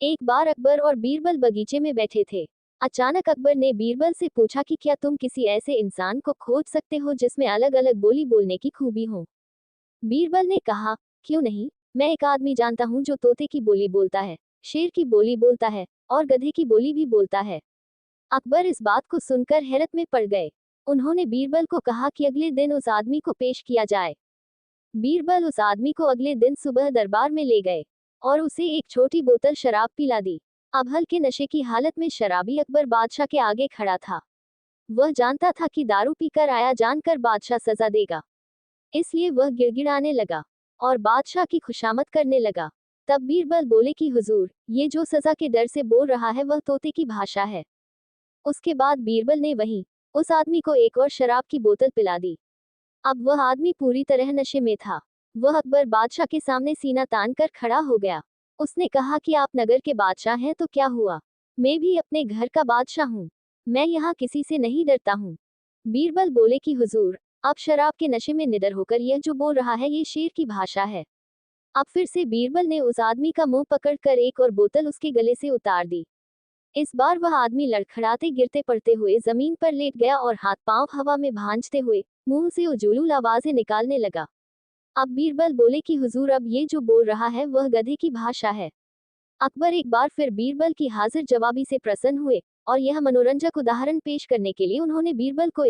एक बार अकबर और बीरबल बगीचे में बैठे थे। अचानक अकबर ने बीरबल से पूछा कि क्या तुम किसी ऐसे इंसान को खोज सकते हो जिसमें अलग अलग बोली बोलने की खूबी हो। बीरबल ने कहा, क्यों नहीं, मैं एक आदमी जानता हूँ जो तोते की बोली बोलता है, शेर की बोली बोलता है और गधे की बोली भी बोलता है। अकबर इस बात को सुनकर हैरत में पड़ गए। उन्होंने बीरबल को कहा कि अगले दिन उस आदमी को पेश किया जाए। बीरबल उस आदमी को अगले दिन सुबह दरबार में ले गए और उसे एक छोटी बोतल शराब पिला दी। अब हल्के नशे की हालत में शराबी अकबर बादशाह के आगे खड़ा था। वह जानता था कि दारू पीकर आया जानकर बादशाह सजा देगा, इसलिए वह गिड़गिड़ाने लगा और बादशाह की खुशामद करने लगा। तब बीरबल बोले कि हुजूर, ये जो सजा के डर से बोल रहा है वह तोते की भाषा है। उसके बाद बीरबल ने वहीं उस आदमी को एक और शराब की बोतल पिला दी। अब वह आदमी पूरी तरह नशे में था। वह अकबर बादशाह के सामने सीना तान कर खड़ा हो गया। उसने कहा कि आप नगर के बादशाह हैं तो क्या हुआ, मैं भी अपने घर का बादशाह हूँ। मैं यहाँ किसी से नहीं डरता हूँ। बीरबल बोले कि हुजूर, आप शराब के नशे में निडर होकर यह जो बोल रहा है ये शेर की भाषा है। अब फिर से बीरबल ने उस आदमी का मुंह पकड़कर एक और बोतल उसके गले से उतार दी। इस बार वह आदमी लड़खड़ाते गिरते पड़ते हुए जमीन पर लेट गया और हाथ पांव हवा में भांजते हुए मुंह से उजुलूल आवाजें निकालने लगा। अब बीरबल बोले कि हुजूर, अब ये जो बोल रहा है वह गधे की भाषा है। अकबर एक बार फिर बीरबल की हाजिर जवाबी से प्रसन्न हुए और यह मनोरंजक उदाहरण पेश करने के लिए उन्होंने बीरबल को